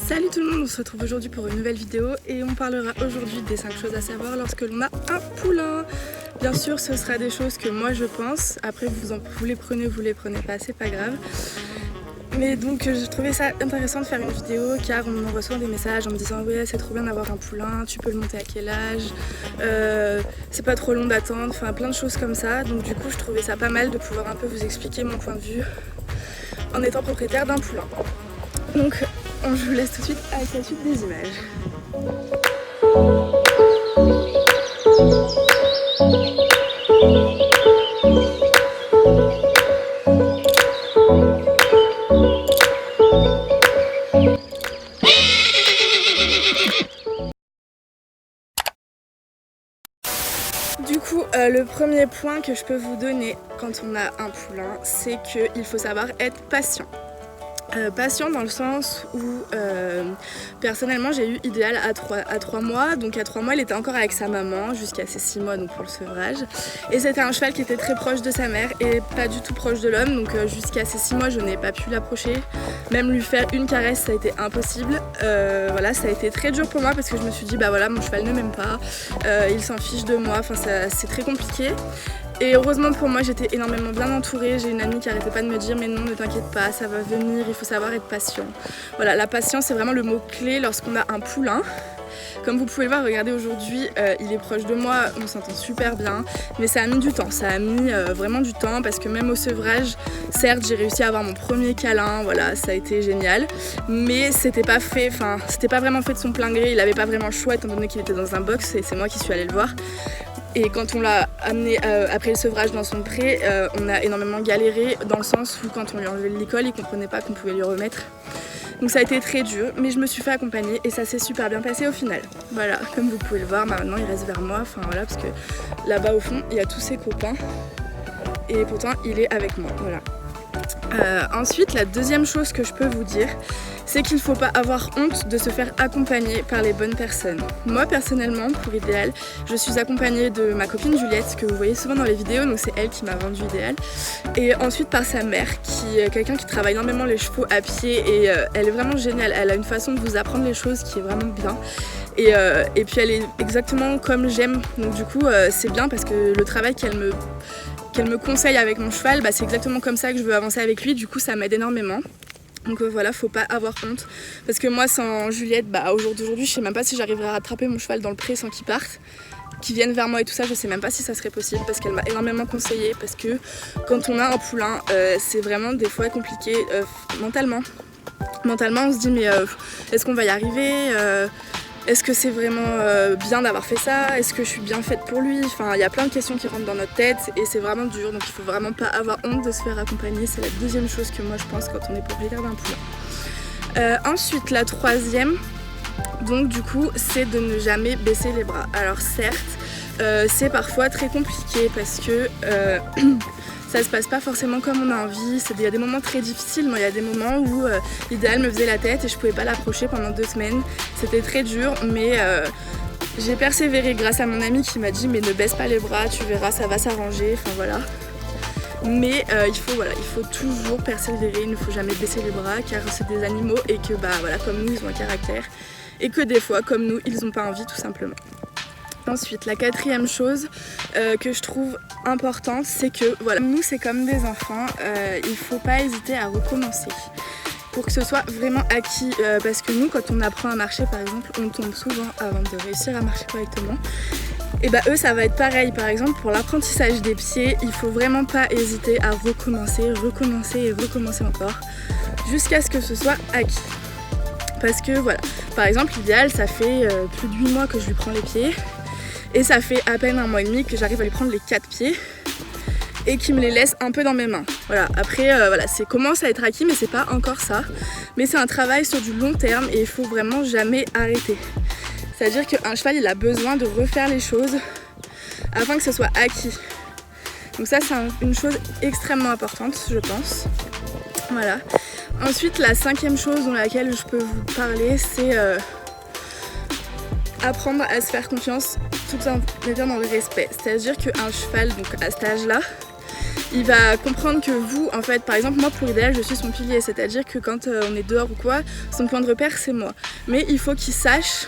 Salut tout le monde, on se retrouve aujourd'hui pour une nouvelle vidéo et on parlera aujourd'hui des 5 choses à savoir lorsque l'on a un poulain. Bien sûr ce sera des choses que moi je pense, après vous les prenez pas, c'est pas grave. Mais donc je trouvais ça intéressant de faire une vidéo car on me reçoit des messages en me disant ouais c'est trop bien d'avoir un poulain, tu peux le monter à quel âge, c'est pas trop long d'attendre, enfin plein de choses comme ça. Donc du coup je trouvais ça pas mal de pouvoir un peu vous expliquer mon point de vue en étant propriétaire d'un poulain. Donc je vous laisse tout de suite avec la suite des images. Du coup, le premier point que je peux vous donner quand on a un poulain, c'est qu'il faut savoir être patient. Patient dans le sens où personnellement j'ai eu idéal à 3 mois, donc à 3 mois il était encore avec sa maman jusqu'à ses 6 mois donc pour le sevrage, et c'était un cheval qui était très proche de sa mère et pas du tout proche de l'homme, donc jusqu'à ses 6 mois je n'ai pas pu l'approcher, même lui faire une caresse ça a été impossible. Voilà, ça a été très dur pour moi parce que je me suis dit bah voilà mon cheval ne m'aime pas, il s'en fiche de moi, enfin c'est très compliqué. Et heureusement pour moi j'étais énormément bien entourée, j'ai une amie qui arrêtait pas de me dire mais non ne t'inquiète pas, ça va venir, il faut savoir être patient. Voilà, la patience c'est vraiment le mot clé lorsqu'on a un poulain. Comme vous pouvez le voir, regardez aujourd'hui, il est proche de moi, on s'entend super bien, mais ça a mis du temps, ça a mis vraiment du temps parce que même au sevrage, certes j'ai réussi à avoir mon premier câlin, voilà, ça a été génial, mais c'était pas fait, enfin c'était pas vraiment fait de son plein gré, il avait pas vraiment le choix étant donné qu'il était dans un box et c'est moi qui suis allée le voir. Et quand on l'a amené après le sevrage dans son pré, on a énormément galéré dans le sens où quand on lui enlevait le licol, il comprenait pas qu'on pouvait lui remettre. Donc ça a été très dur, mais je me suis fait accompagner et ça s'est super bien passé au final. Voilà, comme vous pouvez le voir, maintenant il reste vers moi, enfin voilà, parce que là-bas au fond, il y a tous ses copains et pourtant il est avec moi, voilà. Ensuite, la deuxième chose que je peux vous dire, c'est qu'il ne faut pas avoir honte de se faire accompagner par les bonnes personnes. Moi personnellement, pour Idéal, je suis accompagnée de ma copine Juliette, que vous voyez souvent dans les vidéos, donc c'est elle qui m'a vendu Idéal. Et ensuite par sa mère, qui est quelqu'un qui travaille énormément les chevaux à pied et elle est vraiment géniale. Elle a une façon de vous apprendre les choses qui est vraiment bien. Et puis elle est exactement comme j'aime, donc du coup c'est bien parce que le travail qu'elle me conseille avec mon cheval, bah, c'est exactement comme ça que je veux avancer avec lui, du coup ça m'aide énormément. Donc voilà, faut pas avoir honte. Parce que moi sans Juliette, bah, au jour d'aujourd'hui, je sais même pas si j'arriverai à rattraper mon cheval dans le pré sans qu'il parte. Qu'il vienne vers moi et tout ça, je sais même pas si ça serait possible parce qu'elle m'a énormément conseillé. Parce que quand on a un poulain, c'est vraiment des fois compliqué mentalement. Mentalement on se dit mais est-ce qu'on va y arriver, est-ce que c'est vraiment bien d'avoir fait ça? Est-ce que je suis bien faite pour lui? Enfin, il y a plein de questions qui rentrent dans notre tête et c'est vraiment dur. Donc il faut vraiment pas avoir honte de se faire accompagner. C'est la deuxième chose que moi je pense quand on est propriétaire d'un poulain. Ensuite, la troisième, donc du coup, c'est de ne jamais baisser les bras. Alors certes, c'est parfois très compliqué parce que ça se passe pas forcément comme on a envie, il y a des moments très difficiles, moi il y a des moments où Idéal me faisait la tête et je pouvais pas l'approcher pendant 2 semaines, c'était très dur mais j'ai persévéré grâce à mon ami qui m'a dit mais ne baisse pas les bras, tu verras ça va s'arranger, enfin voilà. Mais il faut toujours persévérer, il ne faut jamais baisser les bras car c'est des animaux et que bah voilà comme nous ils ont un caractère et que des fois comme nous ils n'ont pas envie tout simplement. Ensuite, la quatrième chose que je trouve importante, c'est que voilà, nous c'est comme des enfants, il ne faut pas hésiter à recommencer pour que ce soit vraiment acquis parce que nous quand on apprend à marcher par exemple, on tombe souvent avant de réussir à marcher correctement. Et bah eux ça va être pareil, par exemple pour l'apprentissage des pieds, il faut vraiment pas hésiter à recommencer et recommencer encore jusqu'à ce que ce soit acquis. Parce que voilà, par exemple Idéal ça fait plus de 8 mois que je lui prends les pieds. Et ça fait à peine 1 mois et demi que j'arrive à lui prendre les 4 pieds et qu'il me les laisse un peu dans mes mains. Voilà, après voilà, c'est commence à être acquis mais c'est pas encore ça. Mais c'est un travail sur du long terme et il faut vraiment jamais arrêter. C'est-à-dire qu'un cheval il a besoin de refaire les choses afin que ce soit acquis. Donc ça c'est une chose extrêmement importante je pense. Voilà. Ensuite la 5e chose dans laquelle je peux vous parler c'est apprendre à se faire confiance tout en étant dans le respect. C'est-à-dire qu'un cheval, donc à cet âge-là, il va comprendre que vous, en fait, par exemple moi pour Idéal je suis son pilier, c'est-à-dire que quand on est dehors ou quoi, son point de repère c'est moi. Mais il faut qu'il sache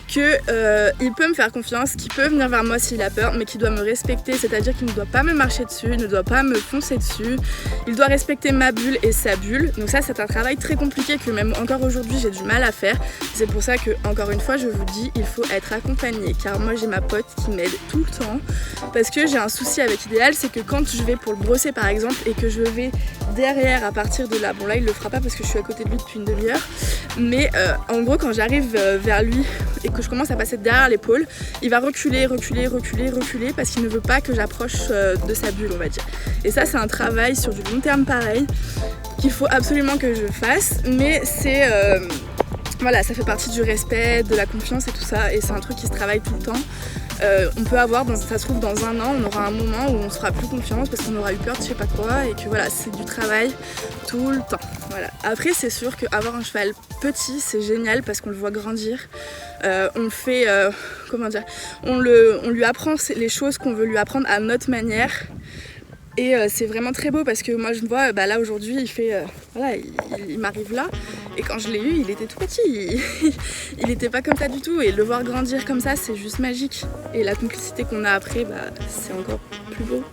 qu'il peut me faire confiance, qu'il peut venir vers moi s'il a peur, mais qu'il doit me respecter, c'est-à-dire qu'il ne doit pas me marcher dessus, il ne doit pas me foncer dessus, il doit respecter ma bulle et sa bulle. Donc ça c'est un travail très compliqué que même encore aujourd'hui j'ai du mal à faire. C'est pour ça que, encore une fois, je vous dis, il faut être accompagné, car moi j'ai ma pote qui m'aide tout le temps, parce que j'ai un souci avec Idéal, c'est que quand je vais pour le brosser par exemple, et que je vais derrière à partir de là, bon là il le fera pas parce que je suis à côté de lui depuis une demi-heure, mais en gros quand j'arrive vers lui et que je commence à passer derrière l'épaule, il va reculer parce qu'il ne veut pas que j'approche de sa bulle, on va dire. Et ça c'est un travail sur du long terme pareil qu'il faut absolument que je fasse, mais c'est voilà, ça fait partie du respect, de la confiance et tout ça, et c'est un truc qui se travaille tout le temps. On peut avoir, ça se trouve dans un an, on aura un moment où on se fera plus confiance parce qu'on aura eu peur de je sais pas quoi, et que voilà, c'est du travail tout le temps. Voilà. Après c'est sûr qu'avoir un cheval petit c'est génial parce qu'on le voit grandir, on le fait, comment dire, on lui apprend les choses qu'on veut lui apprendre à notre manière. Et c'est vraiment très beau parce que moi je me vois, là aujourd'hui il fait, voilà, il m'arrive là, et quand je l'ai eu il était tout petit, il était pas comme ça du tout, et le voir grandir comme ça c'est juste magique, et la complicité qu'on a après c'est encore plus beau.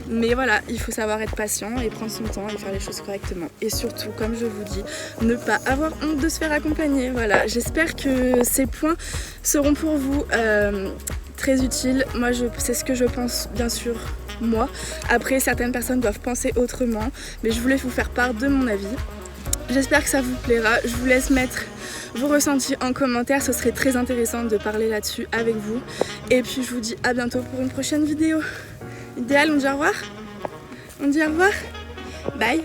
Mais voilà, il faut savoir être patient et prendre son temps et faire les choses correctement, et surtout, comme je vous dis, ne pas avoir honte de se faire accompagner. Voilà, j'espère que ces points seront pour vous très utiles. Moi c'est ce que je pense, bien sûr, moi. Après certaines personnes doivent penser autrement, mais je voulais vous faire part de mon avis. J'espère que ça vous plaira. Je vous laisse mettre vos ressentis en commentaire, ce serait très intéressant de parler là-dessus avec vous. Et puis je vous dis à bientôt pour une prochaine vidéo. Idéal, on dit au revoir? On dit au revoir? Bye.